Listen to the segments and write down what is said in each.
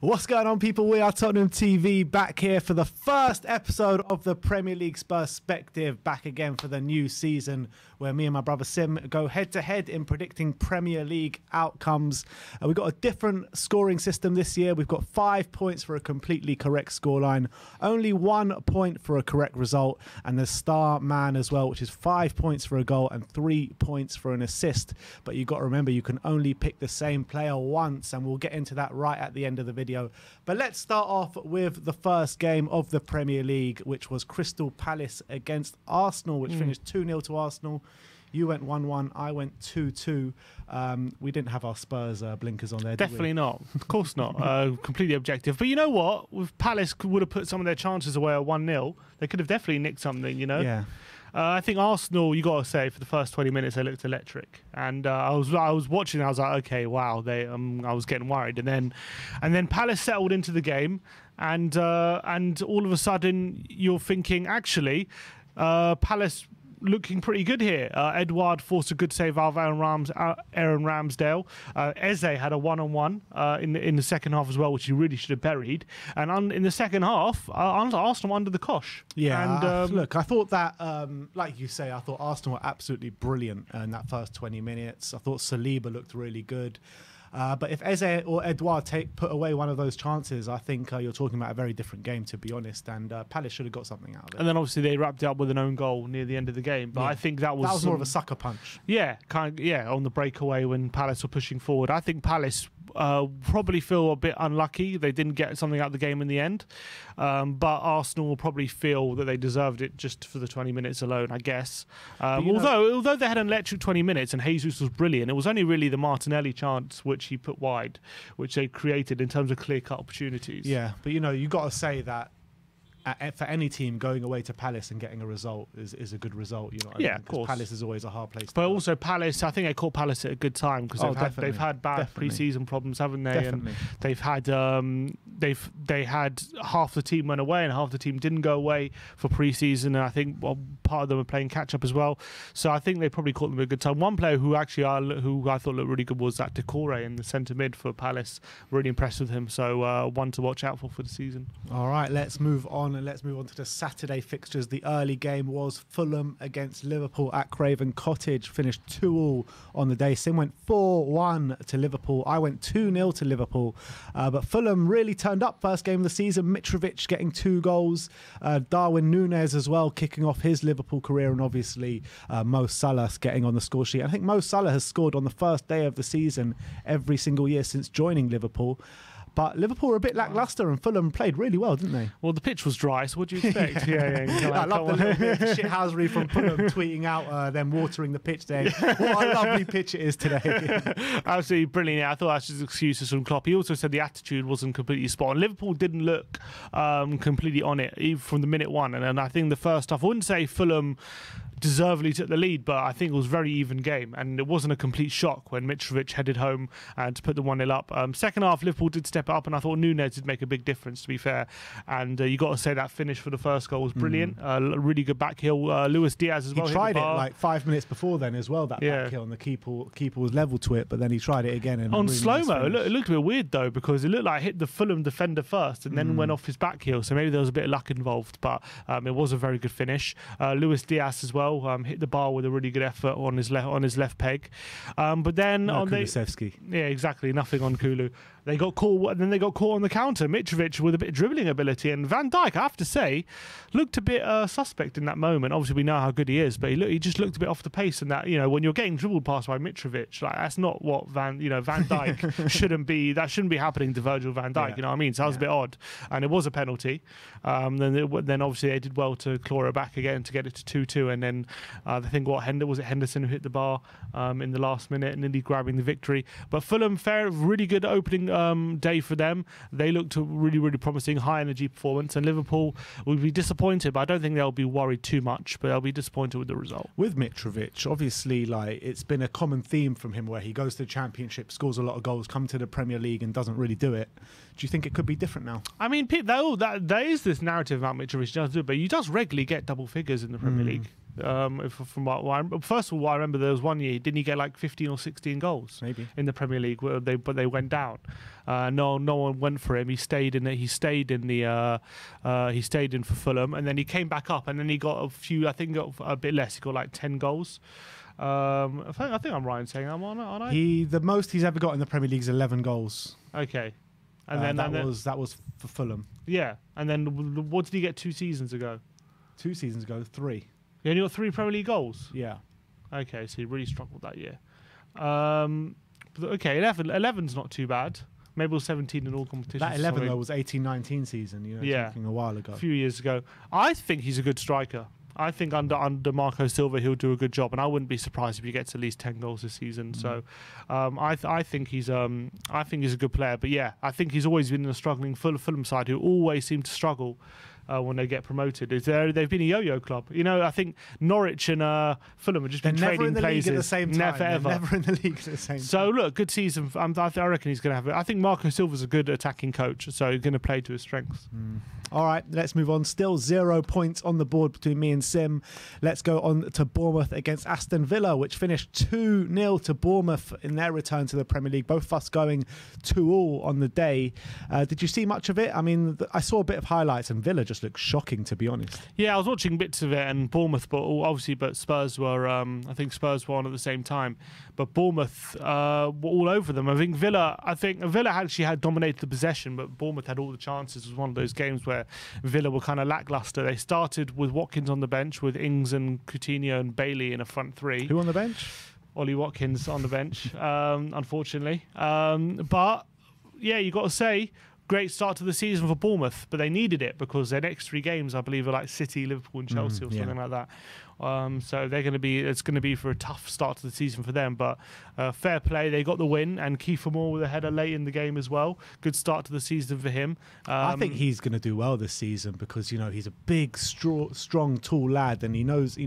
What's going on, people? We are Tottenham TV, back here for the first episode of the Premier League Spur-Spective, back again for the new season where me and my brother Sim go head-to-head in predicting Premier League outcomes. We've got a different scoring system this year. We've got 5 points for a completely correct scoreline, only 1 point for a correct result, and the star man as well, which is 5 points for a goal and 3 points for an assist. But you've got to remember, you can only pick the same player once, and we'll get into that right at the end of the video. But let's start off with the first game of the Premier League, which was Crystal Palace against Arsenal, which finished 2-0 to Arsenal. You went 1-1, I went 2-2. We didn't have our Spurs blinkers on there, did we? Definitely not. Of course not. Completely objective. But you know what? With Palace would have put some of their chances away at 1-0. They could have definitely nicked something, you know? Yeah. I think Arsenal, you got to say, for the first 20 minutes, they looked electric. And I was watching, I was like, okay, wow. I was getting worried. And then Palace settled into the game. And all of a sudden, you're thinking, actually, Palace looking pretty good here. Edouard forced a good save out of Aaron Ramsdale. Eze had a one-on-one in the second half as well, which he really should have buried. And in the second half, Arsenal under the cosh. Yeah, and look, I thought that, like you say, I thought Arsenal were absolutely brilliant in that first 20 minutes. I thought Saliba looked really good. But if Eze or Edouard put away one of those chances, I think you're talking about a very different game, to be honest. And Palace should have got something out of it. And then obviously they wrapped it up with an own goal near the end of the game. But yeah, I think that was more of a sucker punch. Yeah, on the breakaway when Palace were pushing forward. I think Palace probably feel a bit unlucky. They didn't get something out of the game in the end. But Arsenal will probably feel that they deserved it just for the 20 minutes alone, I guess. Although they had an electric 20 minutes and Jesus was brilliant, it was only really the Martinelli chance which he put wide, which they created in terms of clear-cut opportunities. Yeah, but you got to say that for any team, going away to Palace and getting a result is a good result. You know what I mean? Of course. Palace is always a hard place. But also Palace, I think they caught Palace at a good time because they've had bad pre-season problems, haven't they? Definitely. And they've had they had half the team went away and half the team didn't go away for pre-season, and I think part of them are playing catch-up as well. So I think they probably caught them at a good time. One player who I thought looked really good was that Decore in the centre mid for Palace. Really impressed with him. So one to watch out for the season. All right, let's move on. And let's move on to the Saturday fixtures. The early game was Fulham against Liverpool at Craven Cottage. Finished 2-2 on the day. Sim went 4-1 to Liverpool. I went 2-0 to Liverpool. But Fulham really turned up first game of the season. Mitrovic getting 2 goals. Darwin Núñez as well, kicking off his Liverpool career. And obviously Mo Salah getting on the score sheet. I think Mo Salah has scored on the first day of the season every single year since joining Liverpool. But Liverpool were a bit lacklustre and Fulham played really well, didn't they? Well, the pitch was dry, so what do you expect? I love the little bit of shithousery from Fulham tweeting out them watering the pitch there. What a lovely pitch it is today. Absolutely brilliant. Yeah, I thought that's just excuses from Klopp. He also said the attitude wasn't completely spot on. Liverpool didn't look completely on it, even from the minute one. And I think the first half, I wouldn't say Fulham deservedly took the lead, but I think it was a very even game, and it wasn't a complete shock when Mitrovic headed home and to put the 1-0 up. Second half, Liverpool did step it up, and I thought Núñez did make a big difference, to be fair. And you got to say that finish for the first goal was brilliant. Really good back heel. Luis Diaz as well. He tried it like 5 minutes before then as well, that back heel, and the keeper was level to it, but then he tried it again. And on really slow-mo, nice it looked a bit weird though, because it looked like it hit the Fulham defender first and then went off his back heel, so maybe there was a bit of luck involved, but it was a very good finish. Luis Diaz as well hit the bar with a really good effort on his left peg, but then on exactly, nothing on Kulu. They got caught, and then they got caught on the counter. Mitrovic with a bit of dribbling ability, and Van Dijk, I have to say, looked a bit suspect in that moment. Obviously, we know how good he is, but he just looked a bit off the pace. And that, when you're getting dribbled past by Mitrovic, like that's not what Van Dijk shouldn't be. That shouldn't be happening to Virgil van Dijk. Yeah. You know what I mean? So that was a bit odd, and it was a penalty. Then obviously they did well to claw it back again to get it to 2-2, and then I think was it Henderson who hit the bar in the last minute, nearly grabbing the victory. But Fulham, really good opening day for them. They looked really, really promising, high energy performance, and Liverpool will be disappointed, but I don't think they'll be worried too much, but they'll be disappointed with the result. With Mitrovic, obviously, like, it's been a common theme from him where he goes to the Championship, scores a lot of goals, come to the Premier League and doesn't really do it. Do you think it could be different now? I mean, there is this narrative about Mitrovic does do it, but he does regularly get double figures in the Premier League. From first of all, I remember there was one year, didn't he get like 15 or 16 goals? Maybe. In the Premier League, but they went down. No one went for him. He stayed in for Fulham, and then he came back up, and then he got a few. I think got a bit less. He got like 10 goals. I think I'm right in saying I'm on, aren't I? The most he's ever got in the Premier League is 11 goals. Okay, and that was for Fulham. Yeah, and then what did he get 2 seasons ago? 2 seasons ago, 3. He only got 3 Premier League goals. Yeah. Okay, so he really struggled that year. Okay, 11's not too bad. Maybe it was 17 in all competitions. That 11 though was 18-19 season. Talking a while ago, a few years ago. I think he's a good striker. I think under Marco Silva he'll do a good job, and I wouldn't be surprised if he gets at least 10 goals this season. So, I think he's a good player. But yeah, I think he's always been in a struggling Fulham side who always seem to struggle when they get promoted. They've been a yo-yo club. I think Norwich and Fulham have just been trading places. Never in the league at the same time. Never ever. Never in the league at the same time. So look, good season. I reckon he's going to have it. I think Marco Silva's a good attacking coach, so he's going to play to his strengths. All right, let's move on. Still 0 points on the board between me and Sim. Let's go on to Bournemouth against Aston Villa, which finished 2-0 to Bournemouth in their return to the Premier League. Both of us going 2-2 on the day. Did you see much of it? I mean, I saw a bit of highlights, and Villa just looked shocking, to be honest. Yeah, I was watching bits of it, and Bournemouth, but Spurs were. I think Spurs were on at the same time, but Bournemouth were all over them. I think Villa actually had dominated the possession, but Bournemouth had all the chances. It was one of those games where Villa were kind of lackluster. They started with Watkins on the bench, with Ings and Coutinho and Bailey in a front 3. Who on the bench? Ollie Watkins on the bench, unfortunately. But yeah, you got to say, great start to the season for Bournemouth, but they needed it because their next 3 games, I believe, are like City, Liverpool, and Chelsea or something like that. So it's going to be for a tough start to the season for them. But fair play, they got the win, and Kiefer Moore with a header late in the game as well. Good start to the season for him. I think he's going to do well this season because he's a big, strong, tall lad, and he knows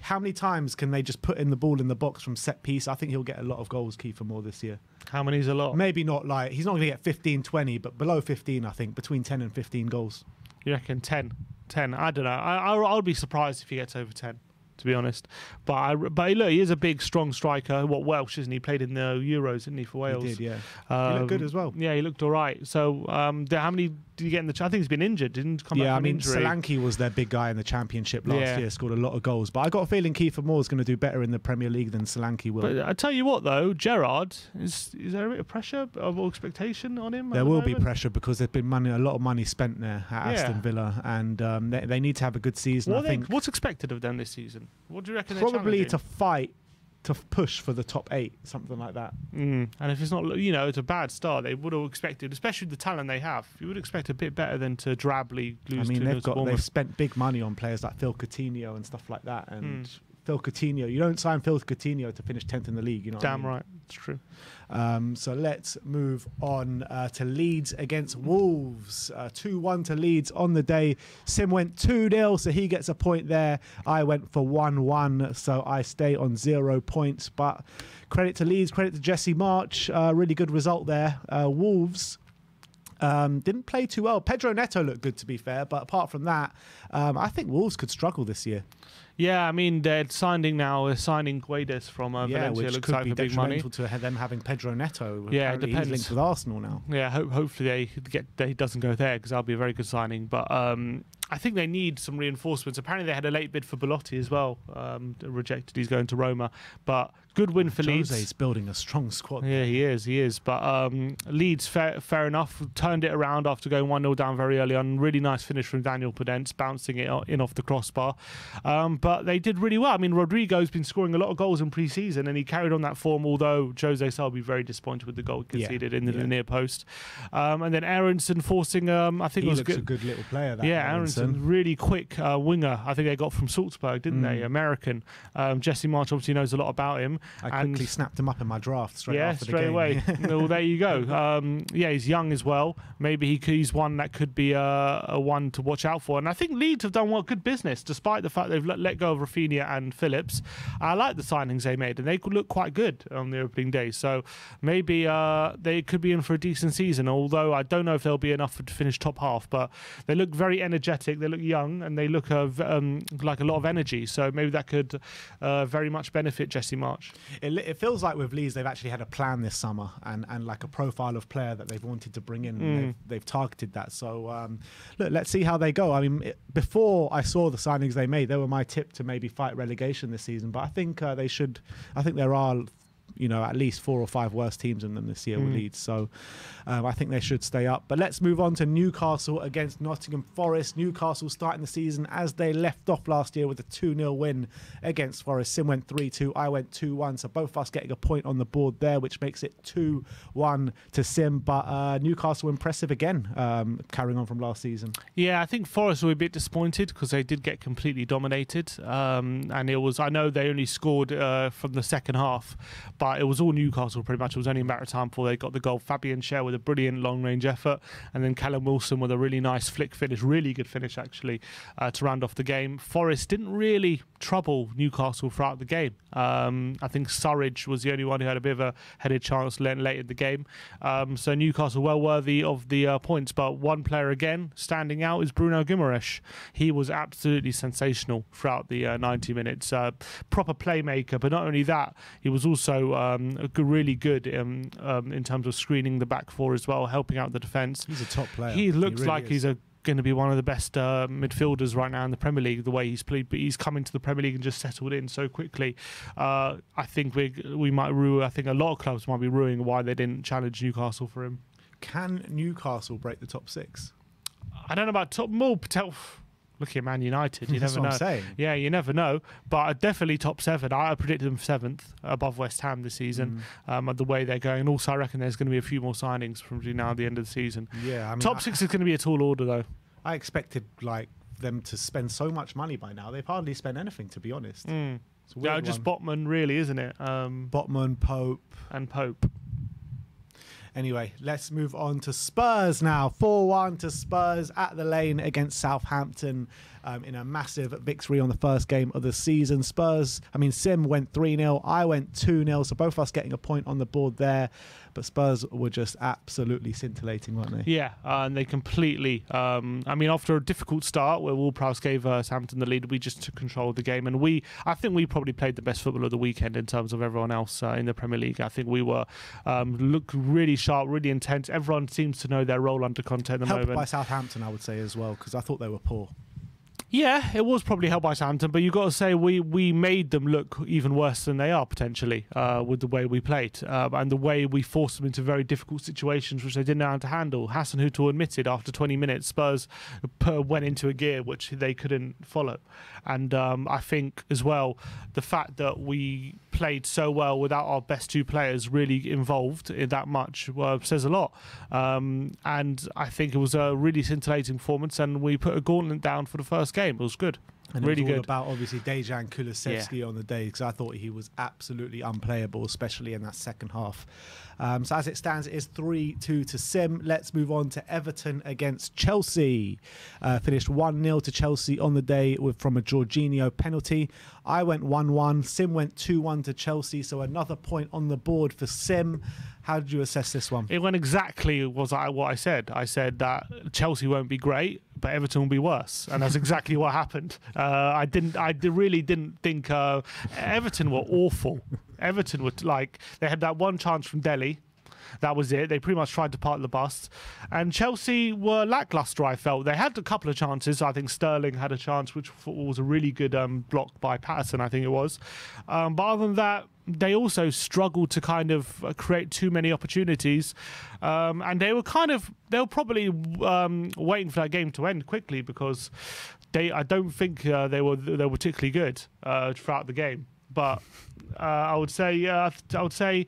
how many times can they just put in the ball in the box from set piece. I think he'll get a lot of goals, Kiefer Moore, this year. How many is a lot? Maybe not like he's not going to get 15, 20, but below 15, I think, between 10 and 15 goals. You reckon 10? I don't know. I'll be surprised if he gets over 10, to be honest. But look, he is a big, strong striker. Welsh, isn't he? Played in the Euros, didn't he, for Wales? He did, yeah. He looked good as well. Yeah, he looked all right. So how many did he get in the... I think he's been injured. Didn't come back from injury. Solanke was their big guy in the Championship last year, scored a lot of goals. But I got a feeling Kiefer Moore is going to do better in the Premier League than Solanke will. But I tell you what, though, Gerrard, is there a bit of pressure or expectation on him? There will be pressure because there's been a lot of money spent there at Aston Villa, and they need to have a good season. What's expected of them this season? What do you reckon? Probably to fight, to push for the top 8, something like that. And if it's not, it's a bad start. They would have expected, especially the talent they have, you would expect a bit better than to drably lose. I mean, they've spent big money on players like Phil Coutinho and stuff like that, and Phil Coutinho, you don't sign Phil Coutinho to finish 10th in the league. Damn right, it's true. So let's move on to Leeds against Wolves. 2-1 to Leeds on the day. Sim went 2-0, so he gets a point there. I went for 1-1, so I stay on 0 points. But credit to Leeds, credit to Jesse March. Really good result there. Wolves didn't play too well. Pedro Neto looked good, to be fair, but apart from that, I think Wolves could struggle this year. Yeah, I mean, they're signing Guedes from Valencia. Which looks could like be for big money. detrimental to them having Pedro Neto. Yeah, it depends. He's linked with Arsenal now. Yeah, hopefully he doesn't go there because that'll be a very good signing. But I think they need some reinforcements. Apparently they had a late bid for Belotti as well. Rejected. He's going to Roma. But good win for Leeds. Jose's building a strong squad. Yeah, he is. But Leeds, fair enough, turned it around after going 1-0 down very early on. Really nice finish from Daniel Podence, bouncing it in off the crossbar. But they did really well. I mean, Rodrigo's been scoring a lot of goals in pre-season, and he carried on that form, although Jose will be very disappointed with the goal conceded in the near post. And then Aronson forcing, I think he it was looks a good little player, that Aronson, really quick winger. I think they got from Salzburg, didn't they? American. Jesse March obviously knows a lot about him. I quickly snapped him up in my draft straight after the game. Yeah, straight away. Well, there you go. He's young as well. Maybe he's one that could be a one to watch out for. And I think Leeds have done good business, despite the fact they've let let go of Rafinha and Phillips. I like the signings they made, and they could look quite good on the opening day. So maybe they could be in for a decent season, although I don't know if they'll be enough to finish top half. But they look very energetic, they look young, and they look like a lot of energy. So maybe that could very much benefit Jesse March. It feels like with Leeds, they've actually had a plan this summer and like a profile of player that they've wanted to bring in. And they've targeted that. So look, let's see how they go. I mean, before I saw the signings they made, they were my tip to maybe fight relegation this season. But I think they should. I think there are, at least 4 or 5 worse teams in them this year with Leeds. So I think they should stay up. But let's move on to Newcastle against Nottingham Forest. Newcastle starting the season as they left off last year with a 2-0 win against Forest. Sim went 3-2, I went 2-1. So both of us getting a point on the board there, which makes it 2-1 to Sim. But Newcastle impressive again, carrying on from last season. Yeah, I think Forest were a bit disappointed because they did get completely dominated. And it was, I know they only scored from the second half, but it was all Newcastle pretty much. It was only a matter of time before they got the goal. Fabian Schär with a brilliant long-range effort, and then Callum Wilson with a really nice flick finish, really good finish actually, to round off the game. Forest didn't really trouble Newcastle throughout the game. I think Surridge was the only one who had a bit of a headed chance late in the game. So Newcastle well worthy of the points, but one player again standing out is Bruno Guimaraes. He was absolutely sensational throughout the 90 minutes. Proper playmaker, but not only that, he was also really good in terms of screening the back four as well, helping out the defence. He's a top player. He looks like he's going to be one of the best midfielders right now in the Premier League, the way he's played. But he's come into the Premier League and just settled in so quickly. I think we might rue. I think a lot of clubs might be ruining why they didn't challenge Newcastle for him. Can Newcastle break the top 6? I don't know about top. Look at Man United. You That's never know. what I'm saying. Yeah, you never know. But definitely top 7. I predicted them 7th above West Ham this season. The way they're going, and also I reckon there's going to be a few more signings from between now and the end of the season. Yeah, I mean, top 6 is going to be a tall order though. I expected them to spend so much money by now. They've hardly spent anything, to be honest. Yeah, just Botman, really, isn't it? Botman, Pope, and Pope. Anyway, let's move on to Spurs now. 4-1 to Spurs at the Lane against Southampton in a massive victory on the first game of the season. Sim went 3-0, I went 2-0, so both of us getting a point on the board there. But Spurs were just absolutely scintillating, weren't they? Yeah, and they completely... after a difficult start where Ward-Prowse gave Southampton the lead, we just took control of the game. And I think we probably played the best football of the weekend in terms of everyone else in the Premier League. I think we were looked really sharp, really intense. Everyone seems to know their role under Conte at the moment. Helped by Southampton, I would say, as well, because I thought they were poor. Yeah, it was probably helped by Southampton, but you've got to say we made them look even worse than they are, potentially, with the way we played and the way we forced them into very difficult situations which they didn't know how to handle. Hasenhüttl admitted after 20 minutes Spurs went into a gear which they couldn't follow. And I think as well, the fact that we played so well without our best 2 players really involved in that much says a lot. And I think it was a really scintillating performance, and we put a gauntlet down for the first game. It was good. And really it was all good. about obviously Dejan Kulusevski on the day, because I thought he was absolutely unplayable, especially in that second half. So as it stands, it is 3-2 to Sim. Let's move on to Everton against Chelsea. Finished 1-0 to Chelsea on the day from a Jorginho penalty. I went 1-1. Sim went 2-1 to Chelsea. So another point on the board for Sim. How did you assess this one? It went exactly what I said. I said that Chelsea won't be great, but Everton will be worse, and that's exactly what happened. I really didn't think Everton were awful. Everton were they had that one chance from Delhi. That was it. They pretty much tried to park the bus. And Chelsea were lacklustre, I felt. They had a couple of chances. I think Sterling had a chance, which was a really good block by Patterson, I think it was. But other than that, they also struggled to kind of create too many opportunities. And they were probably waiting for that game to end quickly, because I don't think they were particularly good throughout the game. But I would say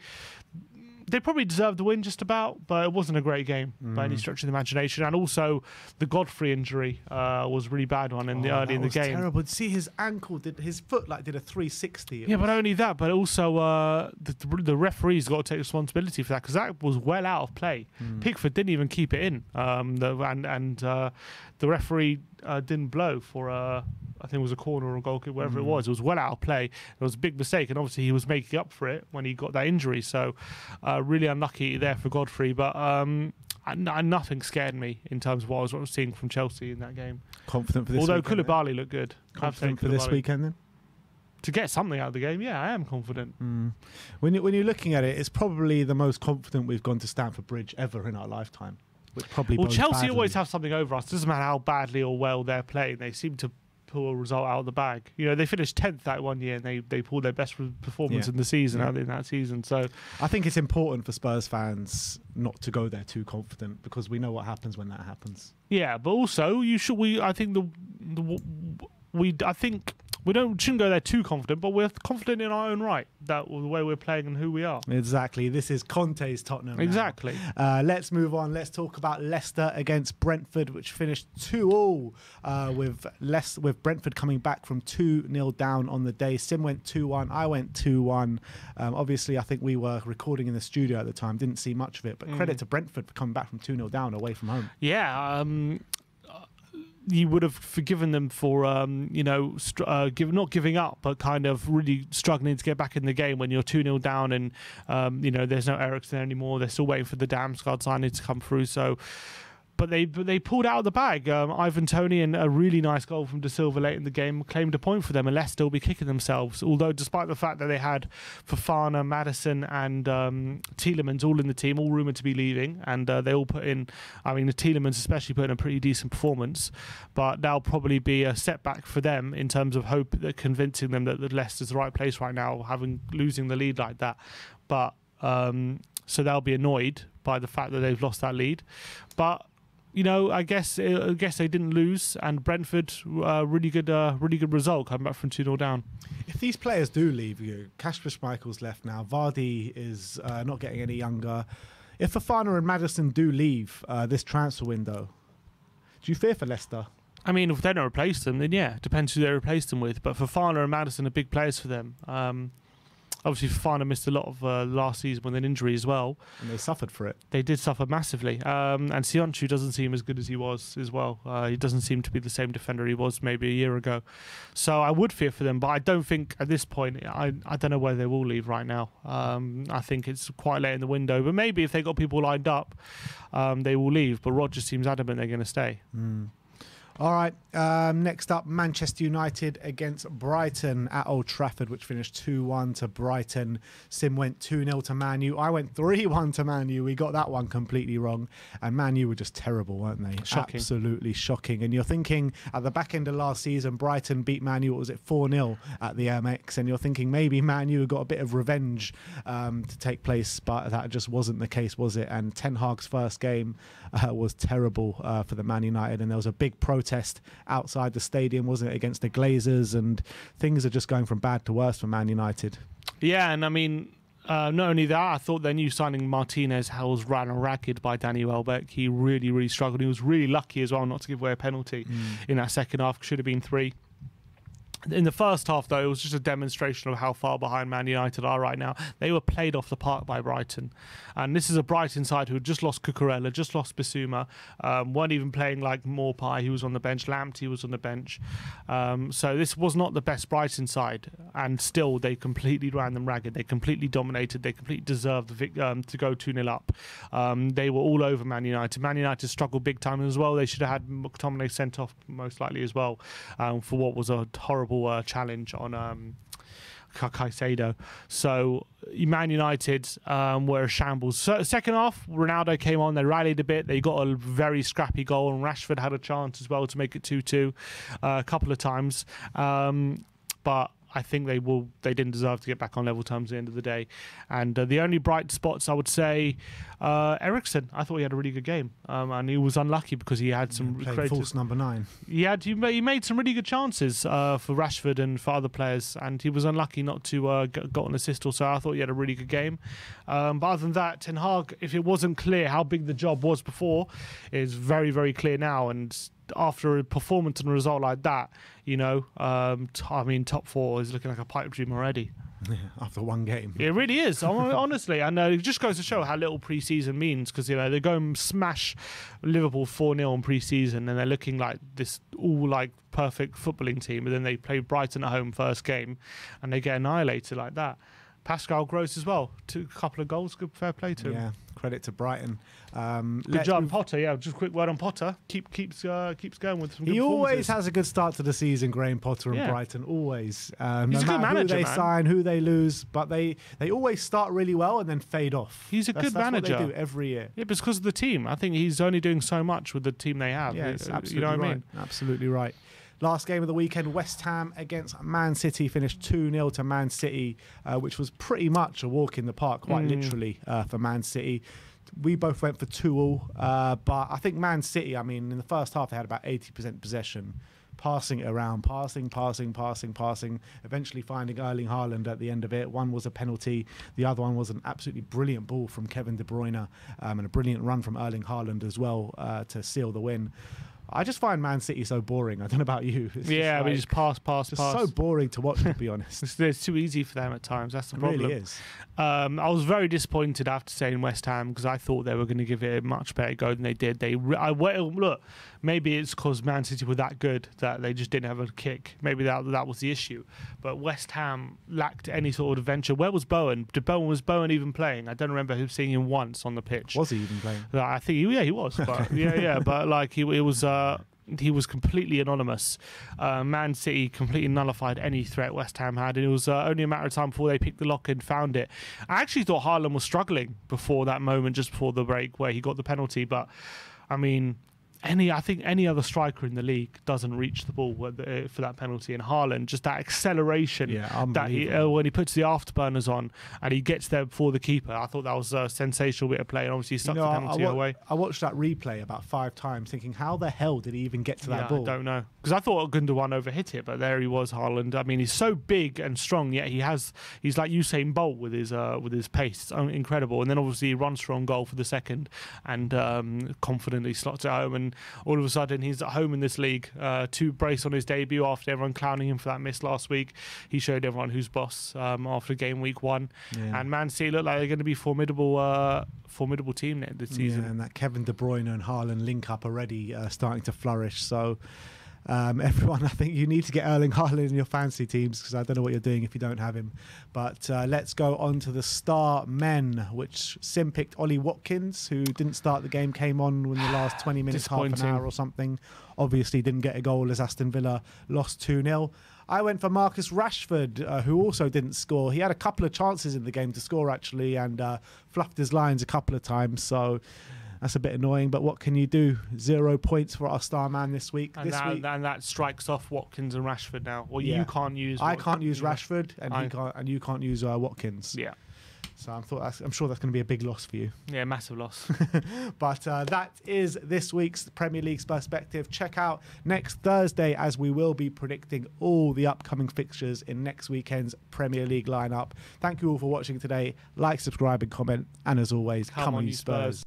they probably deserved the win just about, but it wasn't a great game by any stretch of the imagination. And also, the Godfrey injury was a really bad one early in the game. Terrible. See, his ankle his foot did a 360. But only that. But also, the referee's got to take responsibility for that, because that was well out of play. Pickford didn't even keep it in, and the referee didn't blow for I think it was a corner or a goal kick, whatever it was. It was well out of play. It was a big mistake, and obviously he was making up for it when he got that injury. So really unlucky there for Godfrey. But nothing scared me in terms of what I was seeing from Chelsea in that game. Confident for this Although weekend? Koulibaly looked good. Confident for this weekend then? To get something out of the game, yeah, I am confident. When you're looking at it, it's probably the most confident we've gone to Stamford Bridge ever in our lifetime. Which probably Chelsea badly. always have something over us. It doesn't matter how badly or well they're playing. They seem to pull a result out of the bag. You know, they finished 10th that one year, and they pulled their best performance in the season out in that season. So I think it's important for Spurs fans not to go there too confident, because we know what happens when that happens. Yeah, but also I think we shouldn't go there too confident, but we're confident in our own right, that the way we're playing and who we are. Exactly. This is Conte's Tottenham. Exactly. Let's move on. Let's talk about Leicester against Brentford, which finished 2-2 with Brentford coming back from 2-0 down on the day. Sim went 2-1. I went 2-1. Obviously, I think we were recording in the studio at the time. Didn't see much of it, but credit to Brentford for coming back from 2-0 down away from home. Yeah. You would have forgiven them for, not giving up, but kind of really struggling to get back in the game when you're 2-0 down and, there's no Eriksen there anymore. They're still waiting for the Damsgaard signing to come through. So, but they pulled out of the bag. Ivan Toney, and a really nice goal from De Silva late in the game, claimed a point for them, and Leicester will be kicking themselves. Although, despite the fact that they had Fofana, Maddison, and Tielemans all in the team, all rumoured to be leaving, and they all put in, the Tielemans especially put in a pretty decent performance, but that'll probably be a setback for them in terms of hope that convincing them that Leicester's the right place right now, losing the lead like that. But so they'll be annoyed by the fact that they've lost that lead, but. I guess they didn't lose, and Brentford, really good result coming back from 2-0 down. If these players do leave you, Kasper Schmeichel's left now. Vardy is not getting any younger. If Fofana and Maddison do leave this transfer window, do you fear for Leicester? If they don't replace them, then yeah, depends who they replace them with. But Fofana and Maddison are big players for them. Obviously, Fofana missed a lot of last season with an injury as well. And they suffered for it. They did suffer massively. And Sionchu doesn't seem as good as he was as well. He doesn't seem to be the same defender he was maybe a year ago. So I would fear for them, but I don't think at this point, I don't know whether they will leave right now. I think it's quite late in the window. But maybe if they got people lined up, they will leave. But Roger seems adamant they're going to stay. All right, next up, Manchester United against Brighton at Old Trafford, which finished 2-1 to Brighton. Sim went 2-0 to Man U. I went 3-1 to Man U. We got that one completely wrong. And Man U were just terrible, weren't they? Shocking. Absolutely shocking. And you're thinking, at the back end of last season, Brighton beat Man U, what was it, 4-0 at the MX? And you're thinking maybe Man U got a bit of revenge to take place, but that just wasn't the case, was it? And Ten Hag's first game was terrible for the Man United, and there was a big protest outside the stadium, wasn't it, against the Glazers, and things are just going from bad to worse for Man United. Yeah, and not only that, I thought their new signing Martinez was ran ragged by Danny Welbeck. He really, really struggled. He was really lucky as well not to give away a penalty in that second half. Should have been 3. In the first half, though, it was just a demonstration of how far behind Man United are right now. They were played off the park by Brighton. And this is a Brighton side who had just lost Cucurella, just lost Bissouma, weren't even playing like Maupay, who was on the bench, Lamptey was on the bench. So this was not the best Brighton side. And still, they completely ran them ragged. They completely dominated. They completely deserved to go 2-0 up. They were all over Man United. Man United struggled big time as well. They should have had McTominay sent off most likely as well for what was a horrible challenge on Caicedo. So Man United were a shambles. So, second half, Ronaldo came on, they rallied a bit, they got a very scrappy goal, and Rashford had a chance as well to make it 2-2 a couple of times. But I think they didn't deserve to get back on level terms at the end of the day. And the only bright spots, I would say, Eriksen. I thought he had a really good game, and he was unlucky because he had some false number 9. He made some really good chances for Rashford and for other players, and he was unlucky not to got an assist or so. I thought he had a really good game. But other than that, Ten Hag, if it wasn't clear how big the job was before, it's very, very clear now. And after a performance and a result like that, top 4 is looking like a pipe dream already. After one game. It really is, honestly. And it just goes to show how little pre-season means, because, you know, they go and smash Liverpool 4-0 in pre-season and they're looking like this all like perfect footballing team, and then they play Brighton at home first game and they get annihilated like that. Pascal Gross as well, a couple of goals, good, fair play to him. Yeah, credit to Brighton. Good job, Potter. Yeah, just a quick word on Potter. Keeps going with some good He always performances. has a good start to the season, Graham Potter and Brighton. Always. He's a good manager, who they man. sign, who they lose, but they always start really well and then fade off. He's a good manager. That's what they do every year. Yeah, because of the team. I think he's only doing so much with the team they have. Yeah, it's absolutely you know what right. I mean? Absolutely right. Last game of the weekend, West Ham against Man City finished 2-0 to Man City, which was pretty much a walk in the park, quite literally, for Man City. We both went for 2-2, but I think Man City, I mean, in the first half, they had about 80% possession, passing it around, passing, eventually finding Erling Haaland at the end of it. One was a penalty. The other one was an absolutely brilliant ball from Kevin De Bruyne, and a brilliant run from Erling Haaland as well to seal the win. I just find Man City so boring. I don't know about you. It's yeah, just pass. It's so boring to watch, to be honest. It's too easy for them at times. That's the problem. It really is. I was very disappointed after saying West Ham, because I thought they were going to give it a much better go than they did. Look, maybe it's because Man City were that good that they just didn't have a kick. Maybe that was the issue. But West Ham lacked any sort of adventure. Where was Bowen? Was Bowen even playing? I don't remember seeing him once on the pitch. Was he even playing? I think he was. But yeah. But like he was completely anonymous. Man City completely nullified any threat West Ham had, and it was only a matter of time before they picked the lock and found it. I actually thought Haaland was struggling before that moment, just before the break where he got the penalty. But I mean, I think any other striker in the league doesn't reach the ball for that penalty. And Haaland, just that acceleration, that when he puts the afterburners on and he gets there before the keeper, I thought that was a sensational bit of play. And obviously, he stuck the penalty away. I watched that replay about 5 times, thinking, how the hell did he even get to that ball? I don't know, because I thought Gundogan overhit it, but there he was, Haaland. I mean, he's so big and strong, yet he's like Usain Bolt with his pace. It's incredible. And then obviously he runs for on goal for the second and confidently slots it home. And all of a sudden he's at home in this league, to brace on his debut after everyone clowning him for that miss last week. He showed everyone who's boss after game week 1. And Man City look like they're going to be formidable team this season. Yeah, and that Kevin De Bruyne and Haaland link up already starting to flourish. So everyone, I think you need to get Erling Haaland in your fantasy teams, because I don't know what you're doing if you don't have him. But let's go on to the star men, which Sim picked Ollie Watkins, who didn't start the game, came on in the last 20 minutes, half an hour or something. Obviously didn't get a goal as Aston Villa lost 2-0. I went for Marcus Rashford, who also didn't score. He had a couple of chances in the game to score, actually, and fluffed his lines a couple of times. So that's a bit annoying, but what can you do? 0 points for our star man this week. And that strikes off Watkins and Rashford now. Well, you can't use. I can't use Rashford, and you can't use Watkins. Yeah. So I'm sure that's going to be a big loss for you. Yeah, massive loss. But that is this week's Premier League Spur-Spective. Check out next Thursday, as we will be predicting all the upcoming fixtures in next weekend's Premier League lineup. Thank you all for watching today. Like, subscribe and comment. And as always, come on you Spurs.